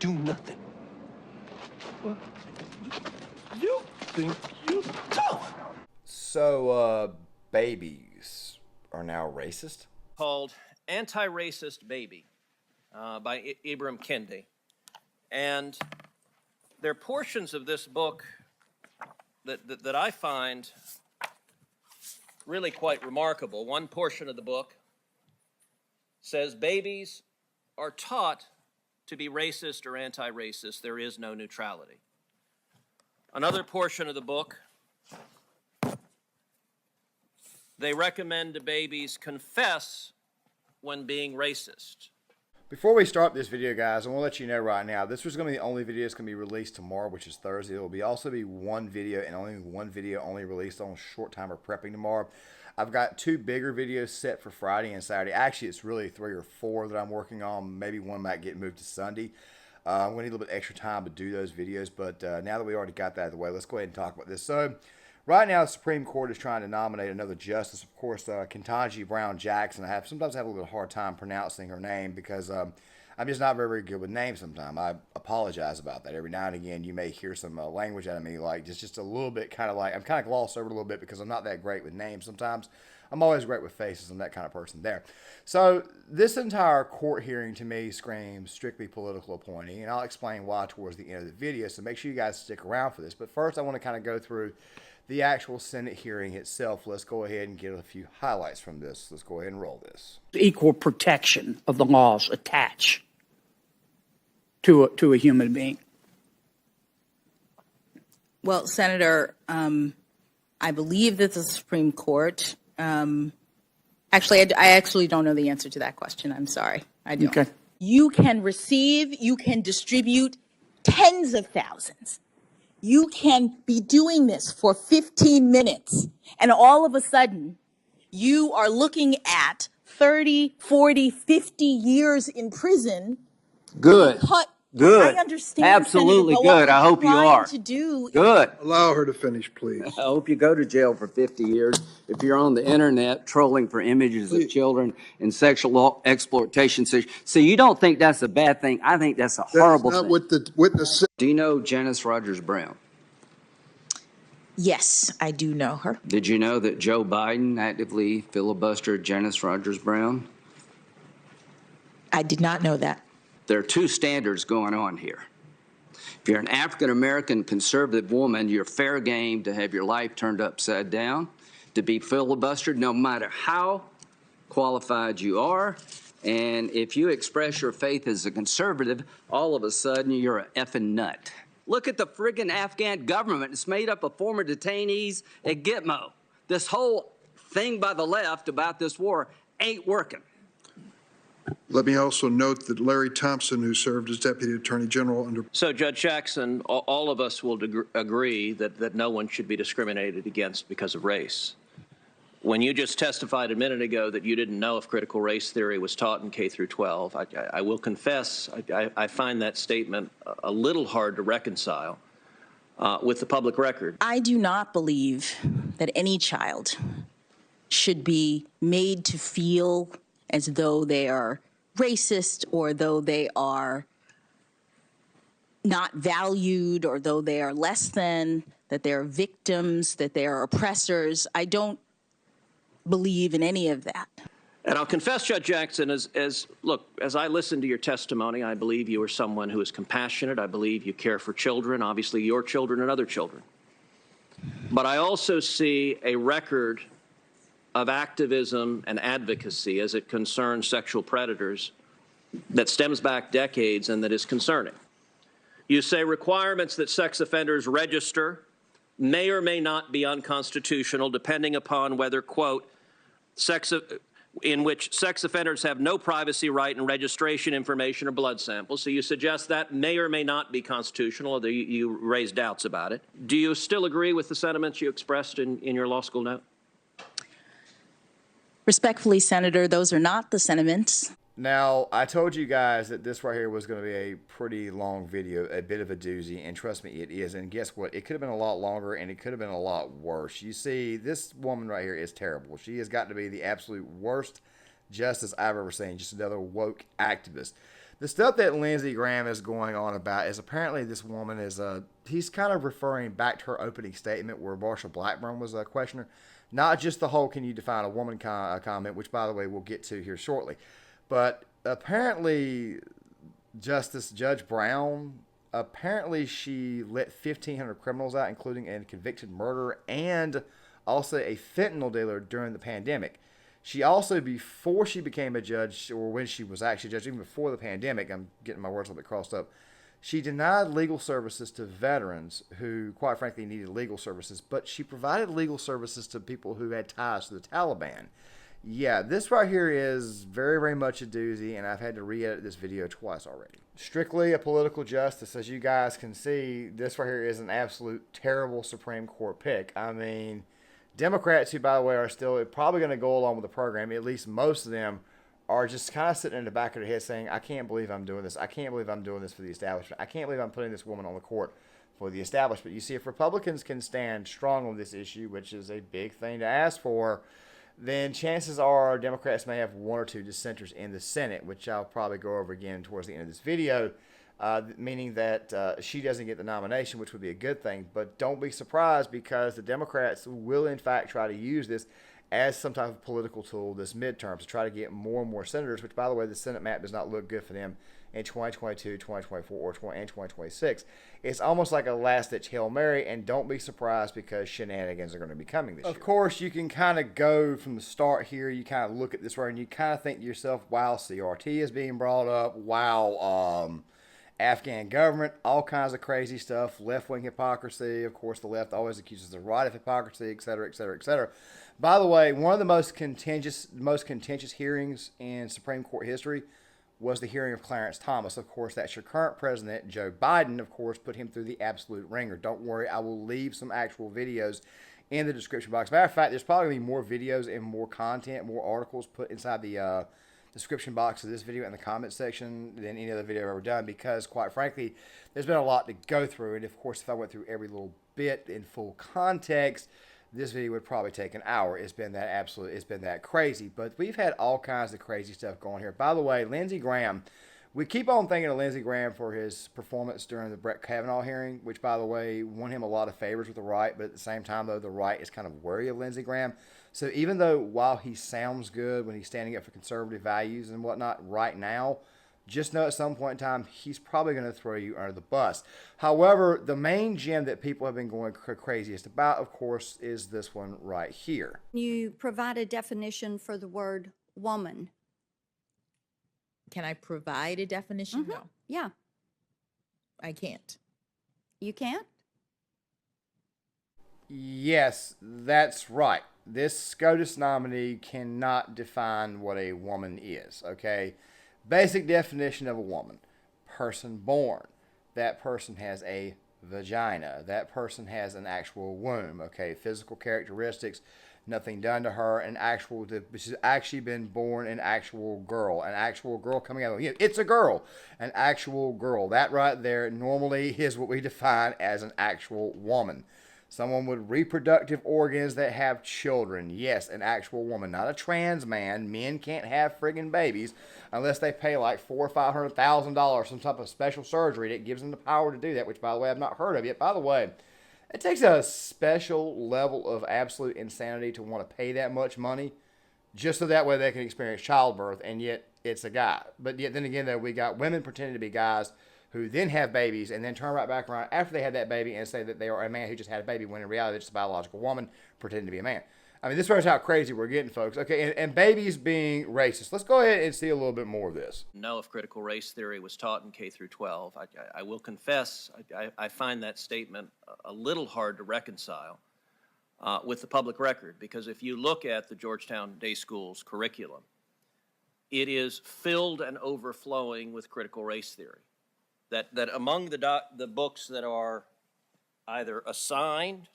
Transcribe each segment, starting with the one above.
do nothing. Well, you think you do. So, babies are now racist? Called Anti-Racist Baby by Ibram Kendi. And there are portions of this book that I find really quite remarkable. One portion of the book says babies are taught to be racist or anti-racist. There is no neutrality. Another portion of the book, they recommend to babies confess when being racist. Before we start this video, guys, I want to let you know right now, this was going to be the only video that's going to be released tomorrow, which is Thursday. It will also be one video and only one video only released on short time of prepping tomorrow. I've got two bigger videos set for Friday and Saturday. Actually, it's really 3 or 4 that I'm working on. Maybe one might get moved to Sunday. I'm going to need a little bit extra time to do those videos, but now that we already got that out of the way, let's go ahead and talk about this. So, right now, the Supreme Court is trying to nominate another justice. Of course, Ketanji Brown Jackson. Sometimes have a little hard time pronouncing her name because I'm just not very, very good with names sometimes. I apologize about that. Every now and again, you may hear some language out of me, like just a little bit kind of like, I'm kind of glossed over a little bit because I'm not that great with names sometimes. I'm always great with faces. I'm that kind of person there. So this entire court hearing to me screams strictly political appointee, and I'll explain why towards the end of the video, so make sure you guys stick around for this. But first, I want to kind of go through the actual Senate hearing itself. Let's go ahead and get a few highlights from this. Let's go ahead and roll this. Equal protection of the laws attach to a human being. Well, Senator, I believe that the Supreme Court, actually, I actually don't know the answer to that question. I'm sorry. I don't. Okay. You can receive, you can distribute tens of thousands. You can be doing this for 15 minutes, and all of a sudden, you are looking at 30, 40, 50 years in prison. Good. Good. I understand. Absolutely Senator, good. I hope you are. to do Good. Allow her to finish, please. I hope you go to jail for 50 years if you're on the internet trolling for images of children and sexual exploitation. So you don't think that's a bad thing? I think that's a horrible That's not thing. what the witness said. Do you know Janice Rogers Brown? Yes, I do know her. Did you know that Joe Biden actively filibustered Janice Rogers Brown? I did not know that. There are two standards going on here. If you're an African-American conservative woman, you're fair game to have your life turned upside down, to be filibustered no matter how qualified you are. And if you express your faith as a conservative, all of a sudden you're a effing nut. Look at the friggin' Afghan government. It's made up of former detainees at Gitmo. This whole thing by the left about this war ain't working. Let me also note that Larry Thompson, who served as Deputy Attorney General under... So, Judge Jackson, all of us will agree that no one should be discriminated against because of race. When you just testified a minute ago that you didn't know if critical race theory was taught in K through 12, I will confess I find that statement a little hard to reconcile with the public record. I do not believe that any child should be made to feel as though they are racist or though they are not valued or though they are less than, that they are victims, that they are oppressors. I don't believe in any of that. And I'll confess, Judge Jackson, as I listened to your testimony, I believe you are someone who is compassionate. I believe you care for children, obviously your children and other children. But I also see a record of activism and advocacy as it concerns sexual predators that stems back decades and that is concerning. You say requirements that sex offenders register may or may not be unconstitutional depending upon whether, quote, in which sex offenders have no privacy right in registration information or blood samples. So you suggest that may or may not be constitutional, although you raise doubts about it. Do you still agree with the sentiments you expressed in your law school note? Respectfully, Senator, those are not the sentiments. Now, I told you guys that this right here was going to be a pretty long video, a bit of a doozy, and trust me, it is. And guess what? It could have been a lot longer, and it could have been a lot worse. You see, this woman right here is terrible. She has got to be the absolute worst justice I've ever seen, just another woke activist. The stuff that Lindsey Graham is going on about is apparently this woman is he's kind of referring back to her opening statement where Marsha Blackburn was a questioner, not just the whole "can you define a woman" comment, which by the way we'll get to here shortly, but apparently Judge Brown, apparently she let 1,500 criminals out, including a convicted murderer and also a fentanyl dealer during the pandemic. She also, before she became a judge, or when she was actually a judge, even before the pandemic, I'm getting my words a little bit crossed up, she denied legal services to veterans who, quite frankly, needed legal services, but she provided legal services to people who had ties to the Taliban. Yeah, this right here is very, very much a doozy, and I've had to re-edit this video twice already. Strictly a political justice, as you guys can see, this right here is an absolute terrible Supreme Court pick. I mean, Democrats, who, by the way, are still probably going to go along with the program, at least most of them, are just kind of sitting in the back of their head saying, I can't believe I'm doing this. I can't believe I'm doing this for the establishment. I can't believe I'm putting this woman on the court for the establishment. You see, if Republicans can stand strong on this issue, which is a big thing to ask for, then chances are Democrats may have one or two dissenters in the Senate, which I'll probably go over again towards the end of this video, meaning that she doesn't get the nomination, which would be a good thing. But don't be surprised, because the Democrats will, in fact, try to use this as some type of political tool this midterm to try to get more and more senators, which, by the way, the Senate map does not look good for them in 2022, 2024, and 2026. It's almost like a last-ditch Hail Mary, and don't be surprised because shenanigans are going to be coming this year. Of course, you can kind of go from the start here. You kind of look at this right, and you kind of think to yourself, wow, CRT is being brought up. Wow, Afghan government, all kinds of crazy stuff, left-wing hypocrisy. Of course, the left always accuses the right of hypocrisy, et cetera, et cetera, et cetera. By the way, one of the most contentious hearings in Supreme Court history was the hearing of Clarence Thomas. Of course, that's your current president, Joe Biden, of course, put him through the absolute ringer. Don't worry, I will leave some actual videos in the description box. Matter of fact, there's probably going to be more videos and more content, more articles put inside the description box of this video in the comment section than any other video I've ever done, because quite frankly, there's been a lot to go through. And of course, if I went through every little bit in full context, this video would probably take an hour. It's been that crazy. But we've had all kinds of crazy stuff going here. By the way, Lindsey Graham, we keep on thinking of Lindsey Graham for his performance during the Brett Kavanaugh hearing, which, by the way, won him a lot of favors with the right. But at the same time, though, the right is kind of wary of Lindsey Graham. So even though while he sounds good when he's standing up for conservative values and whatnot right now, just know at some point in time, he's probably going to throw you under the bus. However, the main gem that people have been going craziest about, of course, is this one right here. You provide a definition for the word woman. Can I provide a definition? No, Yeah, I can't. you can't? Yes, that's right. This SCOTUS nominee cannot define what a woman is, okay? Basic definition of a woman: person born. That person has a vagina. That person has an actual womb, okay? Physical characteristics, nothing done to her. She's actually been born an actual girl. An actual girl coming out of you. It's a girl. An actual girl. That right there normally is what we define as an actual woman. Someone with reproductive organs that have children. Yes, an actual woman, not a trans man. Men can't have friggin' babies unless they pay like $400,000 or $500,000, some type of special surgery that gives them the power to do that, which, by the way, I've not heard of yet. By the way, it takes a special level of absolute insanity to want to pay that much money just so that way they can experience childbirth, and yet it's a guy. But yet then again, though, we got women pretending to be guys who then have babies and then turn right back around after they had that baby and say that they are a man who just had a baby, when in reality it's a biological woman pretending to be a man. I mean, this shows how crazy we're getting, folks. Okay, and babies being racist. Let's go ahead and see a little bit more of this. Know if critical race theory was taught in K through 12. I will confess, I find that statement a little hard to reconcile with the public record, because if you look at the Georgetown Day School's curriculum, it is filled and overflowing with critical race theory. That among the books that are either assigned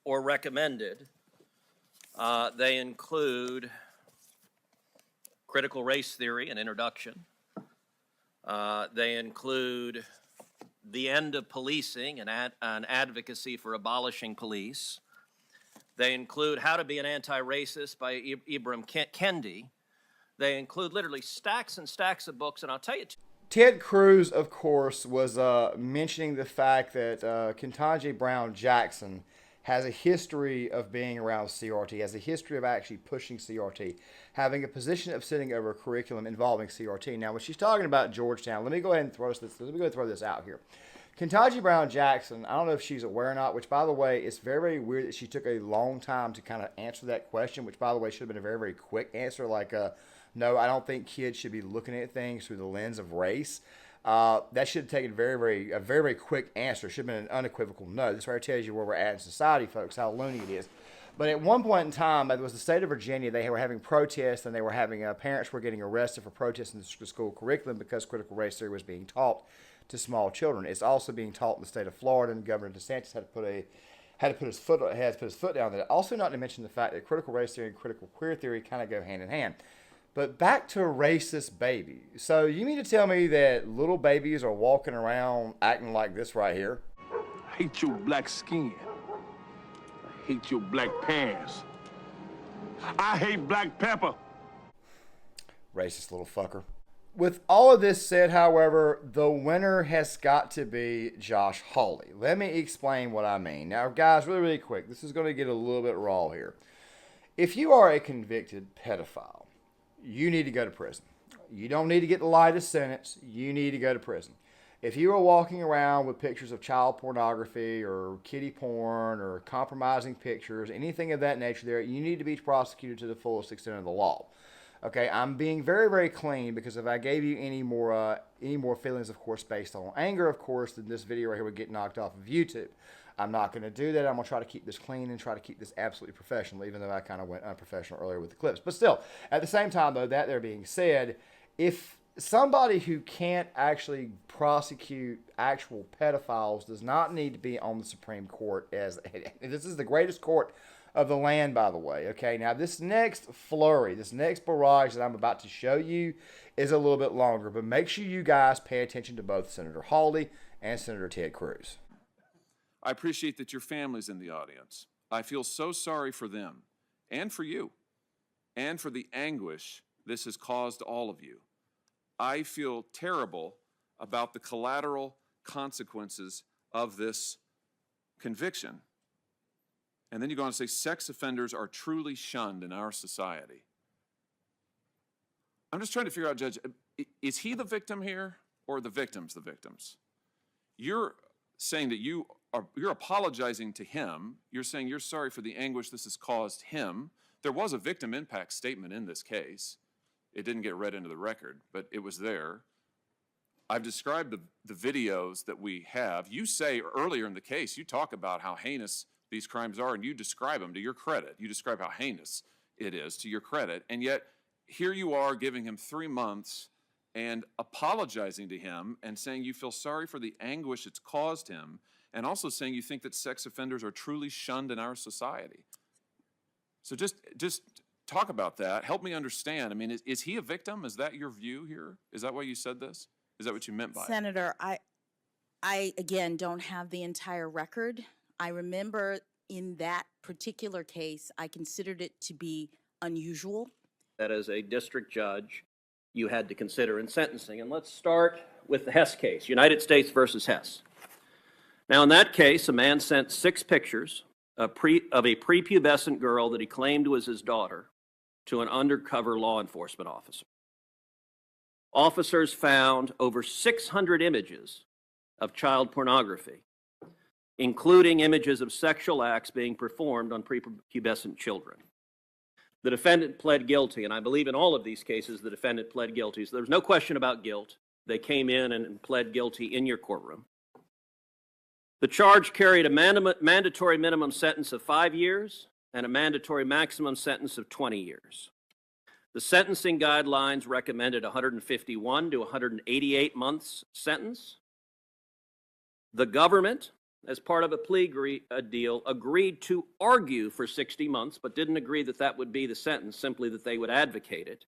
or recommended, they include Critical Race Theory, an introduction. They include The End of Policing, an advocacy for abolishing police. They include How to Be an Anti-Racist by Ibram Kendi. They include literally stacks and stacks of books, and I'll tell you. Ted Cruz, of course, was mentioning the fact that Ketanji Brown Jackson has a history of being around CRT, has a history of actually pushing CRT, having a position of sitting over a curriculum involving CRT. Now, when she's talking about Georgetown, let me go ahead and throw this out here. Ketanji Brown Jackson, I don't know if she's aware or not, which, by the way, it's very, very weird that she took a long time to kind of answer that question, which, by the way, should have been a very, very quick answer, like, no, I don't think kids should be looking at things through the lens of race. That should have taken a very, very quick answer. It should have been an unequivocal no. This right tells you where we're at in society, folks, how loony it is. But at one point in time, it was the state of Virginia. They were having protests, and they were having parents were getting arrested for protesting the school curriculum because critical race theory was being taught to small children. It's also being taught in the state of Florida, and Governor DeSantis had to put his foot down there. Also, not to mention the fact that critical race theory and critical queer theory kind of go hand in hand. But back to racist baby. So you mean to tell me that little babies are walking around acting like this right here? I hate your black skin. I hate your black pants. I hate black pepper. Racist little fucker. With all of this said, however, the winner has got to be Josh Hawley. Let me explain what I mean. Now, guys, really, really quick. This is going to get a little bit raw here. If you are a convicted pedophile, you need to go to prison. You don't need to get the lightest sentence. You need to go to prison. If you are walking around with pictures of child pornography or kiddie porn or compromising pictures, anything of that nature there, you need to be prosecuted to the fullest extent of the law. Okay, I'm being very, very clean because if I gave you any more feelings, of course, based on anger, of course, then this video right here would get knocked off of YouTube. I'm not going to do that. I'm going to try to keep this clean and try to keep this absolutely professional, even though I kind of went unprofessional earlier with the clips. But still, at the same time, though, that there being said, if somebody who can't actually prosecute actual pedophiles does not need to be on the Supreme Court, as this is the greatest court of the land, by the way. Okay, now this next flurry, this next barrage that I'm about to show you is a little bit longer, but make sure you guys pay attention to both Senator Hawley and Senator Ted Cruz. I appreciate that your family's in the audience. I feel so sorry for them and for you and for the anguish this has caused all of you. I feel terrible about the collateral consequences of this conviction. And then you go on to say sex offenders are truly shunned in our society. I'm just trying to figure out, Judge, is he the victim here or the victims the victims? You're saying that you're apologizing to him. You're saying you're sorry for the anguish this has caused him. There was a victim impact statement in this case. It didn't get read into the record, but it was there. I've described the videos that we have. You say earlier in the case, you talk about how heinous these crimes are, and you describe them to your credit. You describe how heinous it is to your credit, and yet here you are giving him 3 months and apologizing to him and saying you feel sorry for the anguish it's caused him, and also saying you think that sex offenders are truly shunned in our society. So just talk about that. Help me understand. I mean, is he a victim? Is that your view here? Is that why you said this? Is that what you meant by it? Senator, I again don't have the entire record. I remember in that particular case, I considered it to be unusual. That as a district judge, you had to consider in sentencing. And let's start with the Hess case, United States versus Hess. Now, in that case, a man sent 6 pictures of a prepubescent girl that he claimed was his daughter to an undercover law enforcement officer. Officers found over 600 images of child pornography, including images of sexual acts being performed on prepubescent children. The defendant pled guilty, and I believe in all of these cases the defendant pled guilty. So there's no question about guilt. They came in and pled guilty in your courtroom. The charge carried a mandatory minimum sentence of 5 years and a mandatory maximum sentence of 20 years. The sentencing guidelines recommended 151 to 188 months sentence. The government, as part of a plea deal, agreed to argue for 60 months, but didn't agree that that would be the sentence, simply that they would advocate it.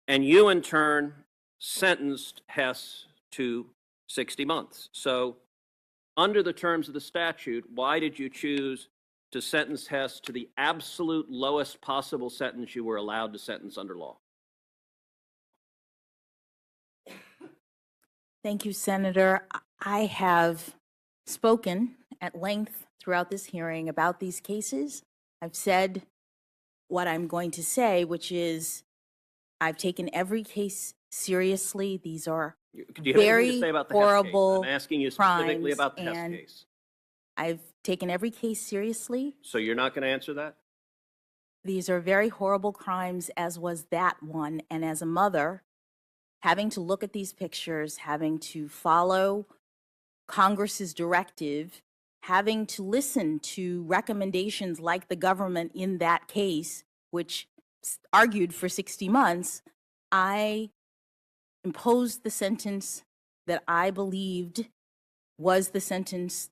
And you, in turn, sentenced Hess to 60 months. So, under the terms of the statute, why did you choose to sentence Hess to the absolute lowest possible sentence you were allowed to sentence under law? Thank you, Senator. I have spoken at length throughout this hearing about these cases. I've said what I'm going to say, which is I've taken every case seriously. These are Do you have anything to very say about the Hess case? horrible I'm asking you specifically crimes, about the Hess and case. I've taken every case seriously. So you're not going to answer that? These are very horrible crimes, as was that one. And as a mother, having to look at these pictures, having to follow Congress's directive, having to listen to recommendations like the government in that case, which argued for 60 months, I imposed the sentence that I believed was the sentence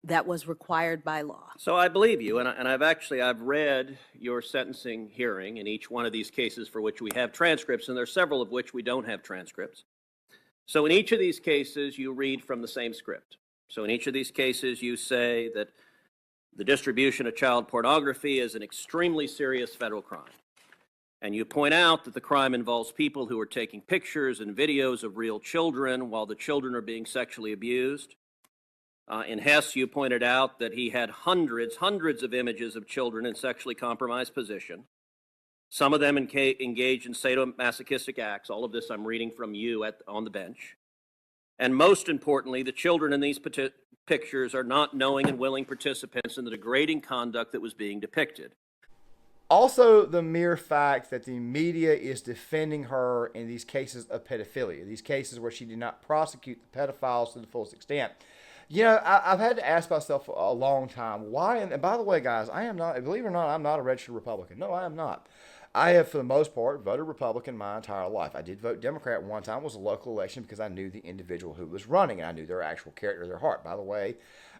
that was required by law. So I believe you, and I've read your sentencing hearing in each one of these cases for which we have transcripts, and there are several of which we don't have transcripts. So in each of these cases, you read from the same script. So in each of these cases, you say that the distribution of child pornography is an extremely serious federal crime. And you point out that the crime involves people who are taking pictures and videos of real children while the children are being sexually abused. In Hess, you pointed out that he had hundreds of images of children in sexually compromised position. Some of them engage in sadomasochistic acts. All of this I'm reading from you on the bench. And most importantly, the children in these pictures are not knowing and willing participants in the degrading conduct that was being depicted. Also, the mere fact that the media is defending her in these cases of pedophilia, these cases where she did not prosecute the pedophiles to the fullest extent. You know, I've had to ask myself for a long time, why, and by the way, guys, I am not, believe it or not, I'm not a registered Republican. No, I am not. I have, for the most part, voted Republican my entire life. I did vote Democrat one time. It was a local election because I knew the individual who was running, and I knew their actual character, their heart. By the way,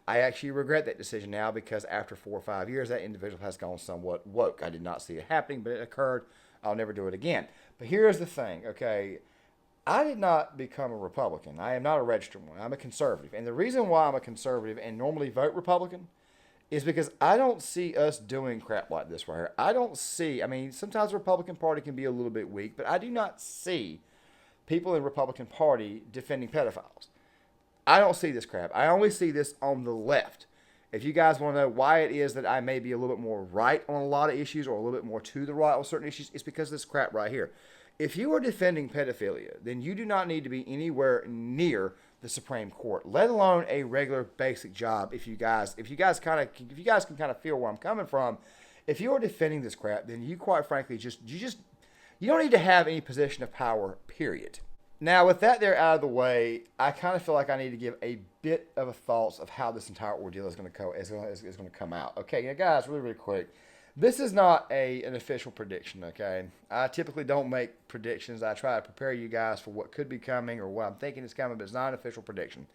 I actually regret that decision now because after 4 or 5 years, that individual has gone somewhat woke. I did not see it happening, but it occurred. I'll never do it again. But here's the thing, okay? I did not become a Republican. I am not a registered one. I'm a conservative. And the reason why I'm a conservative and normally vote Republican is because I don't see us doing crap like this right here. I don't see, I mean, sometimes the Republican Party can be a little bit weak, but I do not see people in the Republican Party defending pedophiles. I don't see this crap. I only see this on the left. If you guys want to know why it is that I may be a little bit more right on a lot of issues or a little bit more to the right on certain issues, it's because of this crap right here. If you are defending pedophilia, then you do not need to be anywhere near the Supreme Court, let alone a regular basic job. If you guys can kind of feel where I'm coming from, if you are defending this crap, then you quite frankly you don't need to have any position of power, period. Now, with that there out of the way, I kind of feel like I need to give a bit of a thoughts of how this entire ordeal is going to come out. Okay, now guys, really quick. This is not an official prediction, okay? I typically don't make predictions. I try to prepare you guys for what could be coming or what I'm thinking is coming, but it's not an official prediction.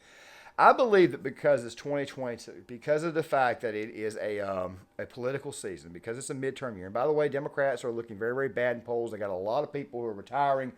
I believe that because it's 2022, because of the fact that it is a political season, because it's a midterm year, and by the way, Democrats are looking very, very bad in polls. They got a lot of people who are retiring.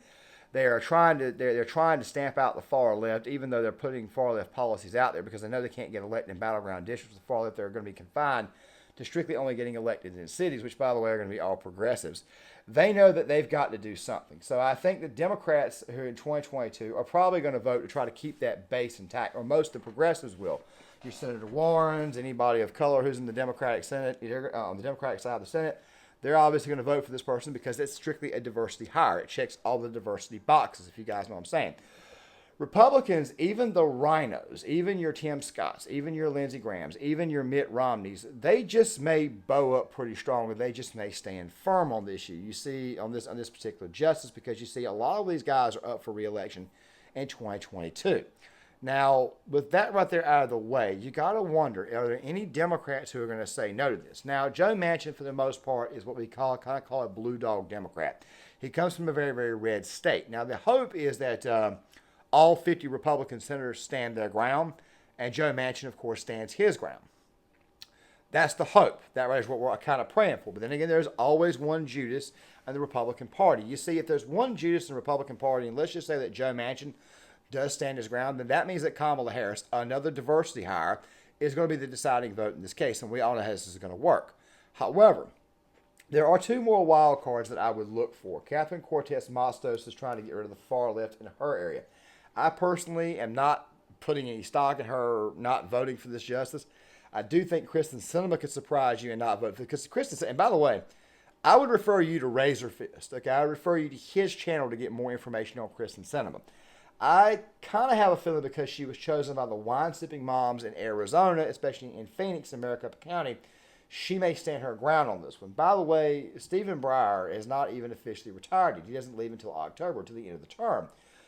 They're trying to stamp out the far left, even though they're putting far left policies out there because they know they can't get elected in battleground districts. The far left, they're going to be confined to strictly only getting elected in cities, which, by the way, are going to be all progressives. They know that they've got to do something. So I think the Democrats who in 2022 are probably going to vote to try to keep that base intact, or most of the progressives will. Your Senator Warrens, anybody of color who's in the Democratic Senate, on the Democratic side of the Senate, they're obviously going to vote for this person because it's strictly a diversity hire. It checks all the diversity boxes, if you guys know what I'm saying. Republicans, even the rhinos, even your Tim Scotts, even your Lindsey Grahams, even your Mitt Romneys, they just may bow up pretty strongly. They just may stand firm on the issue. You see on this particular justice, because you see a lot of these guys are up for re-election in 2022. Now, with that right there out of the way, you got to wonder, are there any Democrats who are going to say no to this? Now, Joe Manchin, for the most part, is what we kind of call a blue dog Democrat. He comes from a very, very red state. Now, the hope is that all 50 Republican senators stand their ground, and Joe Manchin, of course, stands his ground. That's the hope. That is what we're kind of praying for. But then again, there's always one Judas in the Republican Party. You see, if there's one Judas in the Republican Party, and let's just say that Joe Manchin does stand his ground, then that means that Kamala Harris, another diversity hire, is going to be the deciding vote in this case, and we all know how this is going to work. However, there are two more wild cards that I would look for. Catherine Cortez Matos is trying to get rid of the far left in her area. I personally am not putting any stock in her not voting for this justice. I do think Kristen Sinema could surprise you and not vote for, because Kristen, and by the way, I would refer you to Razor Fist. Okay, I would refer you to his channel to get more information on Kristen Sinema. I kind of have a feeling because she was chosen by the wine-sipping moms in Arizona, especially in Phoenix and Maricopa County, she may stand her ground on this one. By the way, Stephen Breyer is not even officially retired yet. He doesn't leave until October, to the end of the term.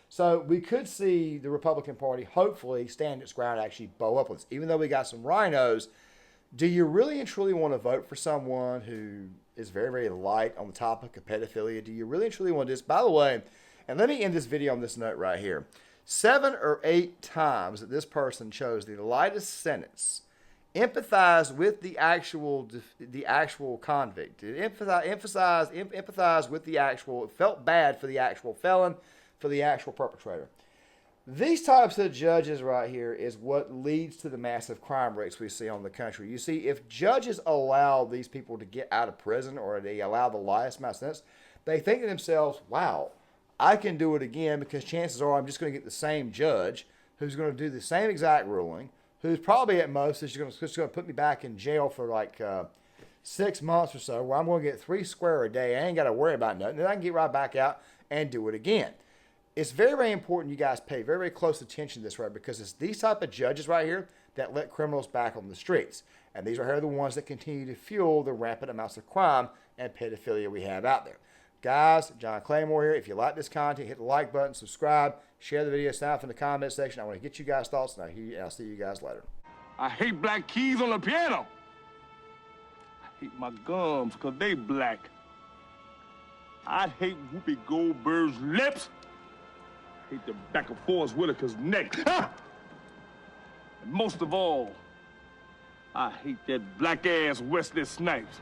So we could see the Republican Party hopefully stand its ground and actually bow up with this. Even though we got some rhinos, do you really and truly want to vote for someone who is very, very light on the topic of pedophilia? Do you really and truly want this? By the way, and let me end this video on this note right here. 7 or 8 times that this person chose the lightest sentence, empathize with the actual convict. Empathize with the actual, felt bad for the actual felon, for the actual perpetrator. These types of judges right here is what leads to the massive crime rates we see on the country. You see, if judges allow these people to get out of prison, or they allow the lightest amount of sentence, they think to themselves, wow, I can do it again, because chances are I'm just going to get the same judge who's going to do the same exact ruling, who's probably at most is just going to put me back in jail for like 6 months or so, where I'm going to get $3 square a day. I ain't got to worry about nothing. Then I can get right back out and do it again. It's very, very important you guys pay very, very close attention to this, right? Because it's these type of judges right here that let criminals back on the streets. And these right here are the ones that continue to fuel the rampant amounts of crime and pedophilia we have out there. Guys, John Claymore here. If you like this content, hit the like button, subscribe, share the video, sign up in the comment section. I want to get you guys' thoughts, and I'll see you guys later. I hate black keys on the piano. I hate my gums because they black. I hate Whoopi Goldberg's lips. I hate the back of Forrest Whitaker's neck. Ah! And most of all, I hate that black-ass Wesley Snipes.